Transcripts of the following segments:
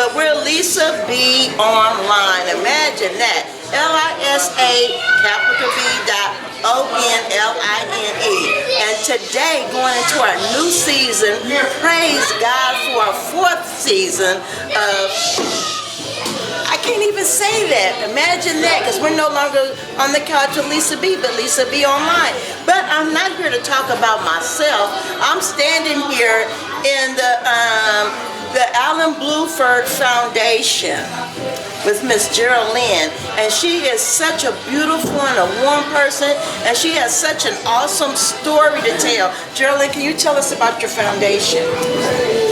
but we're Lisa B Online. Imagine that. LISA_B.ONLINE. And today, going into our new season, praise God for our 4th season of, I can't even say that. Imagine that, because we're no longer on the couch with Lisa B, but Lisa B Online. But I'm not here to talk about myself. I'm standing here in the Brown-Blueford Foundation with Miss Jeralynn, and she is such a beautiful and a warm person, and she has such an awesome story to tell. Jeralynn, can you tell us about your foundation?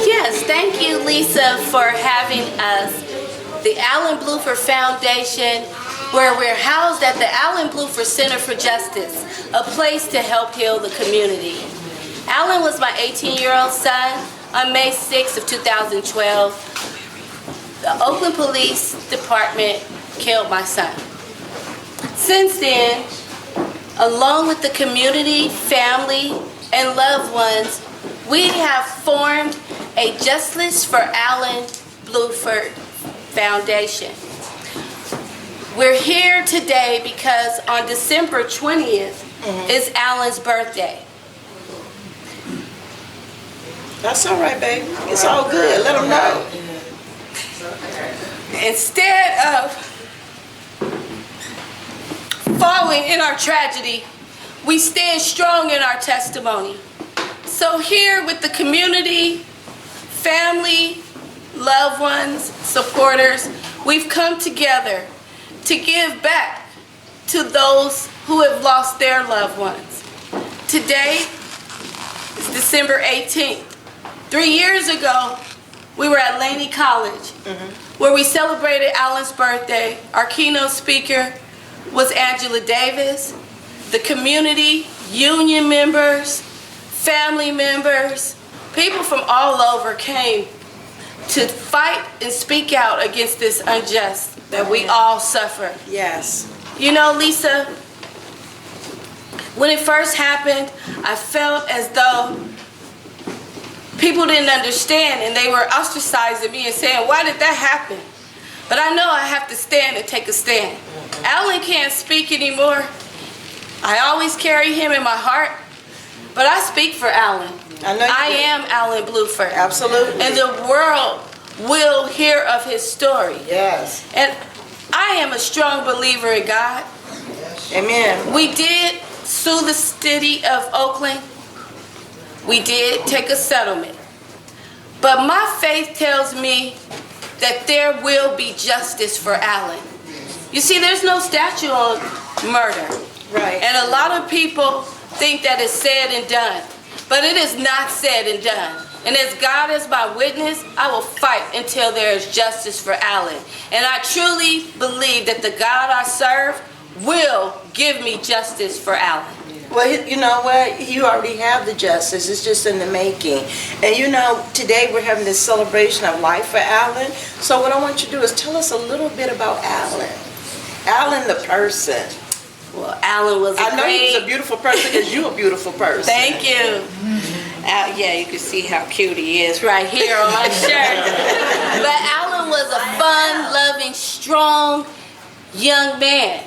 Yes, thank you, Lisa, for having us. The Brown-Blueford Foundation, where we're housed at the Brown-Blueford Center for Justice, a place to help heal the community. Alan was my 18-year-old son. On May 6th of 2012, the Oakland Police Department killed my son. Since then, along with the community, family, and loved ones, we have formed a Justice for Brown-Blueford Foundation. We're here today because on December 20th is Alan's birthday. That's all right, baby. It's all good. Let them know. Instead of falling in our tragedy, we stand strong in our testimony. So here with the community, family, loved ones, supporters, we've come together to give back to those who have lost their loved ones. Today is December 18th. 3 years ago, we were at Laney College, where we celebrated Alan's birthday. Our keynote speaker was Angela Davis. The community, union members, family members, people from all over came to fight and speak out against this injustice that we all suffer. Yes. You know, Lisa, when it first happened, I felt as though people didn't understand, and they were ostracizing me and saying, why did that happen? But I know I have to stand and take a stand. Alan can't speak anymore. I always carry him in my heart, but I speak for Alan. I am Brown-Blueford. Absolutely. And the world will hear of his story. Yes. And I am a strong believer in God. Amen. We did sue the city of Oakland. We did take a settlement. But my faith tells me that there will be justice for Alan. You see, there's no statute on murder. Right. And a lot of people think that it's said and done. But it is not said and done. And as God is my witness, I will fight until there is justice for Alan. And I truly believe that the God I serve will give me justice for Alan. Well, you know what? You already have the justice. It's just in the making. And you know, today we're having this celebration of life for Alan. So what I want you to do is tell us a little bit about Alan. Alan the person. Well, Alan was I know he was a beautiful person because you're a beautiful person. Thank you. Yeah, you can see how cute he is right here on my shirt. But Alan was a fun, loving, strong young man.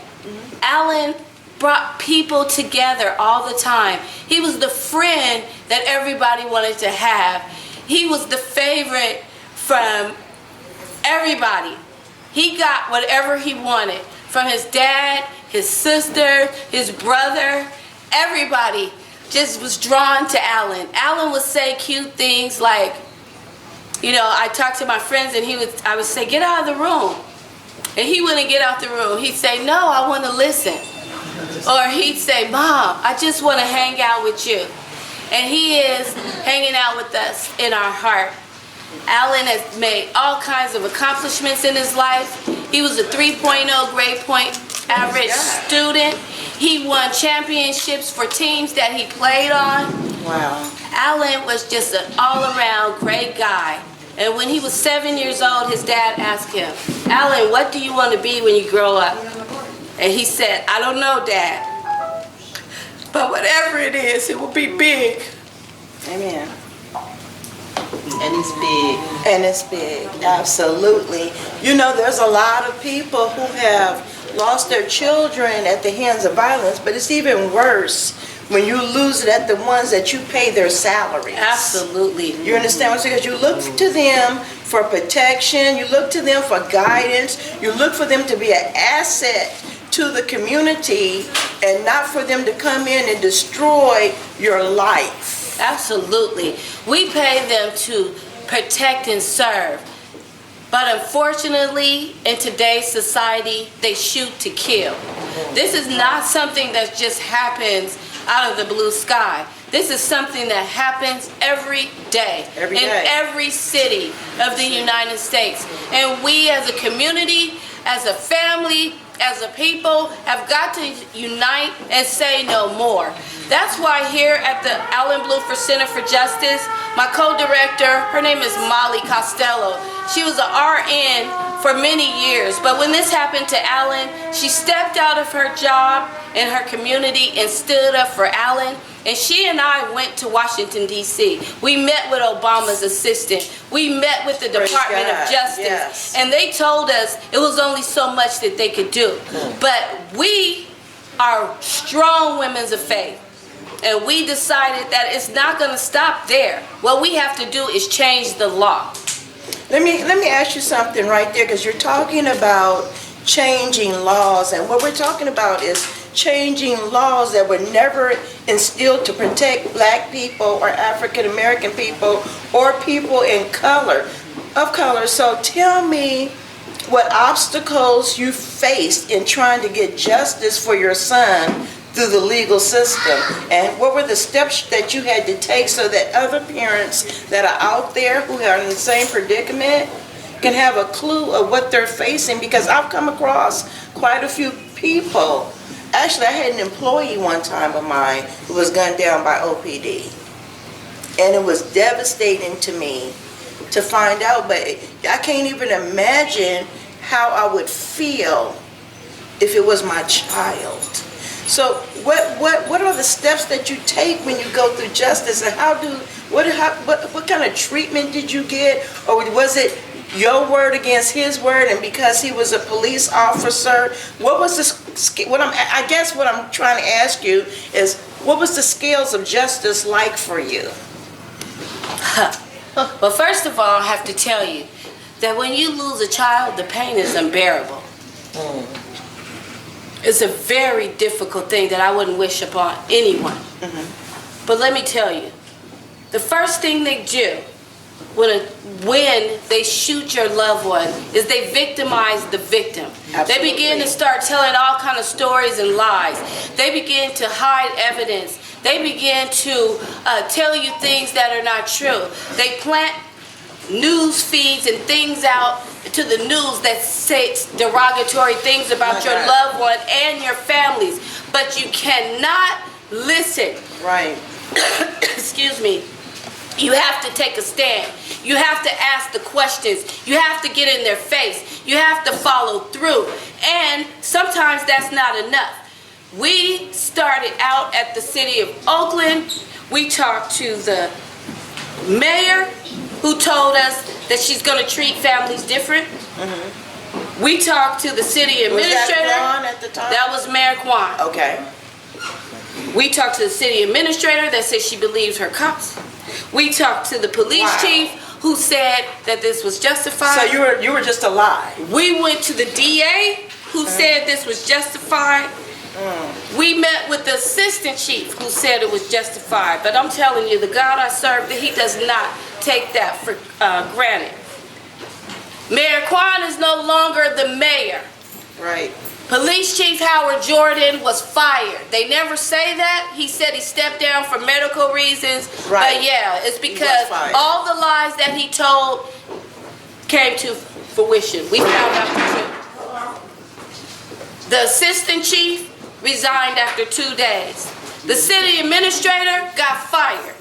Alan brought people together all the time. He was the friend that everybody wanted to have. He was the favorite from everybody. He got whatever he wanted from his dad, his sister, his brother. Everybody just was drawn to Alan. Alan would say cute things like, you know, I talked to my friends and I would say, get out of the room. And he wouldn't get out the room. He'd say, no, I want to listen. Or he'd say, Mom, I just want to hang out with you. And he is hanging out with us in our heart. Alan has made all kinds of accomplishments in his life. He was a 3.0 grade point average student. He won championships for teams that he played on. Wow. Alan was just an all-around great guy. And when he was 7 years old, his dad asked him, Alan, what do you want to be when you grow up? And he said, I don't know, Dad. But whatever it is, it will be big. Amen. And it's big. And it's big, absolutely. You know, there's a lot of people who have lost their children at the hands of violence, but it's even worse when you lose it at the ones that you pay their salaries. Absolutely. You understand what I'm saying? Because you look to them for protection, you look to them for guidance, you look for them to be an asset to the community and not for them to come in and destroy your life. Absolutely. We pay them to protect and serve. But unfortunately, in today's society, they shoot to kill. This is not something that just happens out of the blue sky. This is something that happens every day in every city of the United States. And we as a community, as a family, as a people, have got to unite and say no more. That's why here at the Brown-Blueford Center for Justice, my co-director, her name is Molly Costello. She was an RN for many years, but when this happened to Alan, she stepped out of her job in her community and stood up for Alan. And she and I went to Washington, D.C. We met with Obama's assistant. We met with the Department of Justice. Yes. And they told us it was only so much that they could do. But we are strong women of faith. And we decided that it's not going to stop there. What we have to do is change the law. Let me ask you something right there, because you're talking about changing laws, and what we're talking about is changing laws that were never instilled to protect black people or African American people or people of color. So tell me what obstacles you faced in trying to get justice for your son through the legal system, and what were the steps that you had to take so that other parents that are out there who are in the same predicament can have a clue of what they're facing. Because I've come across quite a few people. Actually, I had an employee one time of mine who was gunned down by OPD, and it was devastating to me to find out, but I can't even imagine how I would feel if it was my child. So what are the steps that you take when you go through justice, and what kind of treatment did you get, or was it your word against his word, and because he was a police officer, what was I guess what I'm trying to ask you is, what was the scales of justice like for you? Well, first of all, I have to tell you that when you lose a child, the pain is unbearable. It's a very difficult thing that I wouldn't wish upon anyone. But let me tell you, the first thing they do when they shoot your loved one is they victimize the victim. Absolutely. They begin to start telling all kind of stories and lies. They begin to hide evidence. They begin to tell you things that are not true. They plant news feeds and things out to the news that say derogatory things about your loved one and your families. But you cannot listen. Right. Excuse me. You have to take a stand. You have to ask the questions. You have to get in their face. You have to follow through. And sometimes that's not enough. We started out at the city of Oakland. We talked to the mayor, who told us that she's going to treat families different. We talked to the city administrator. Was that Kwan at the time? That was Mayor Kwan. Okay. We talked to the city administrator that said she believes her cops. We talked to the police chief, who said that this was justified. So you were just a lie. We went to the DA, who said this was justified. We met with the assistant chief, who said it was justified. But I'm telling you, the God I serve, that he does not take that for granted. Mayor Kwan is no longer the mayor. Right. Police Chief Howard Jordan was fired. They never say that. He said he stepped down for medical reasons. Right. But yeah, it's because all the lies that he told came to fruition. We found out the truth. The assistant chief resigned after 2 days. The city administrator got fired.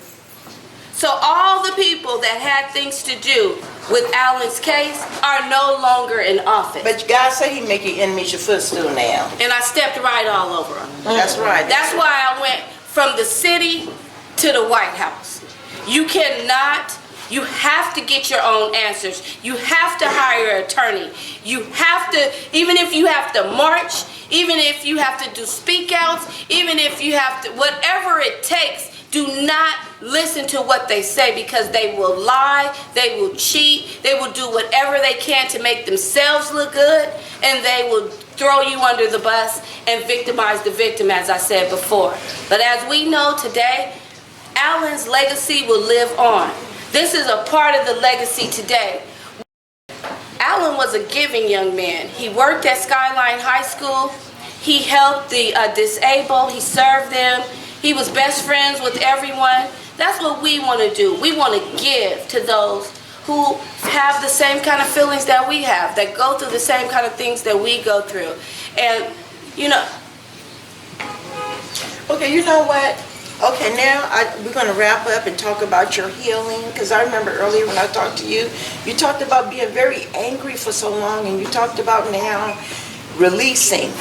So all the people that had things to do with Alan's case are no longer in office. But God said he make your enemies your footstool now. And I stepped right all over them. That's right. That's why I went from the city to the White House. You cannot You have to get your own answers. You have to hire an attorney. You have to, even if you have to march, even if you have to do speak outs, even if you have to, whatever it takes, do not listen to what they say, because they will lie, they will cheat, they will do whatever they can to make themselves look good, and they will throw you under the bus and victimize the victim, as I said before. But as we know today, Alan's legacy will live on. This is a part of the legacy today. Alan was a giving young man. He worked at Skyline High School. He helped the disabled. He served them. He was best friends with everyone. That's what we want to do. We want to give to those who have the same kind of feelings that we have, that go through the same kind of things that we go through. And, you know. Okay, you know what? Okay, now we're going to wrap up and talk about your healing, because I remember earlier when I talked to you, you talked about being very angry for so long, and you talked about now releasing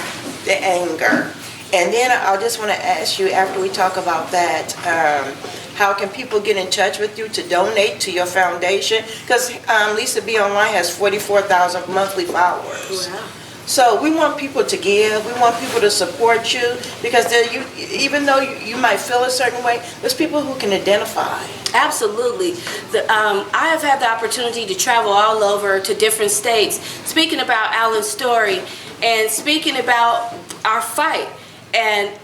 the anger. And then I just want to ask you, after we talk about that, how can people get in touch with you to donate to your foundation? Because Lisa B Online has 44,000 monthly followers. Wow. So we want people to give. We want people to support you, because even though you might feel a certain way, there's people who can identify. Absolutely. I have had the opportunity to travel all over to different states, speaking about Alan's story and speaking about our fight. And,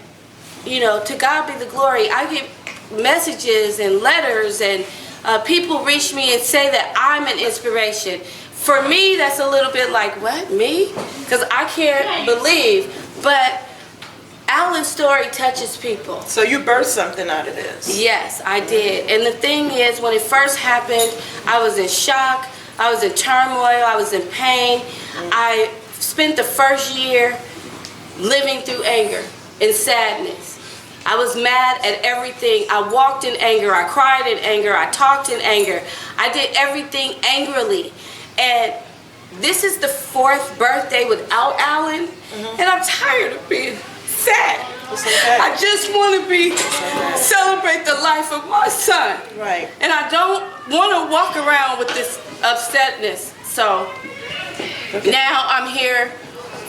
you know, to God be the glory. I get messages and letters, and people reach me and say that I'm an inspiration. For me, that's a little bit like, what, me? Because I can't believe. But Alan's story touches people. So you birthed something out of this. Yes, I did. And the thing is, when it first happened, I was in shock. I was in turmoil. I was in pain. I spent the first year living through anger and sadness. I was mad at everything. I walked in anger. I cried in anger. I talked in anger. I did everything angrily. And this is the 4th birthday without Alan, and I'm tired of being sad. Okay. I just want to celebrate the life of my son. Right. And I don't want to walk around with this upsetness. So now I'm here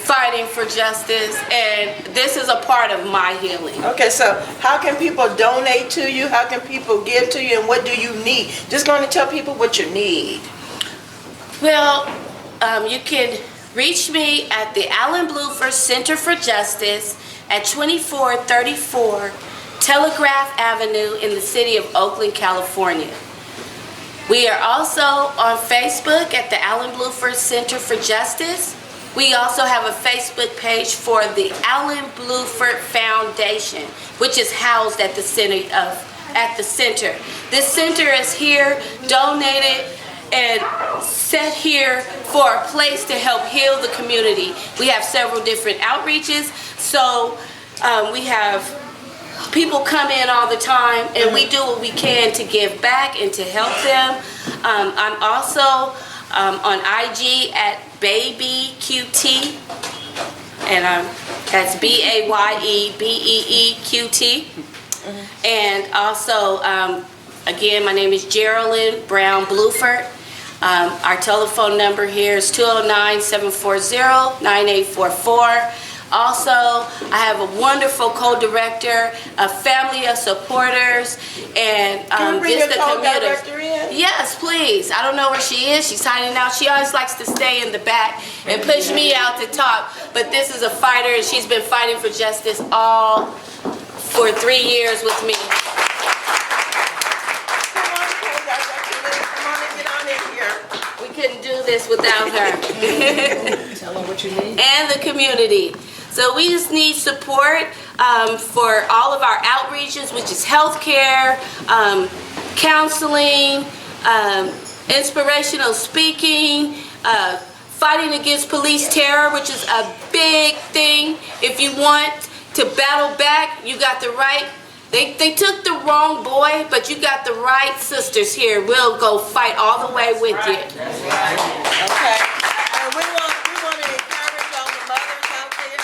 fighting for justice, and this is a part of my healing. Okay, so how can people donate to you? How can people give to you, and what do you need? Just going to tell people what you need. Well, you can reach me at the Brown-Blueford Center for Justice at 2434 Telegraph Avenue in the city of Oakland, California. We are also on Facebook at the Brown-Blueford Center for Justice. We also have a Facebook page for the Brown-Blueford Foundation, which is housed at the center. This center is here, donated, and set here for a place to help heal the community. We have several different outreaches, so we have people come in all the time, and we do what we can to give back and to help them. I'm also on IG at BabyQT, and that's BAYEBEEQT. And also, again, my name is Jeralynn Brown-Blueford. Our telephone number here is 209-740-9844. Also, I have a wonderful co-director, a family of supporters, and Can we bring just your the commuters. co-director in? Yes, please. I don't know where she is. She's hiding out. She always likes to stay in the back and push me out to talk. But this is a fighter, and she's been fighting for justice all for 3 years with me. We couldn't do this without her. Tell her what you need. And the community. So we just need support for all of our outreaches, which is healthcare, counseling, inspirational speaking, fighting against police terror, which is a big thing. If you want to battle back, you got the right. They took the wrong boy, but you got the right sisters here. We'll go fight all the way with you. That's right. Okay. And we want to encourage all the mothers out there.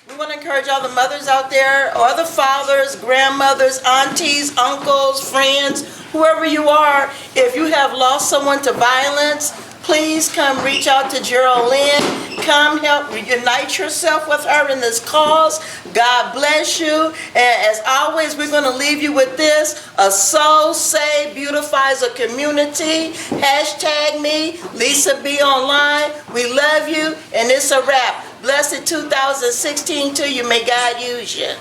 We want to encourage all the mothers out there, or the fathers, grandmothers, aunties, uncles, friends, whoever you are, if you have lost someone to violence, please come reach out to Jeralynn. Come help unite yourself with her in this cause. God bless you. And as always, we're going to leave you with this. A soul saved beautifies a community. Hashtag me, Lisa B Online. We love you, and it's a wrap. Blessed 2016 to you. May God use you.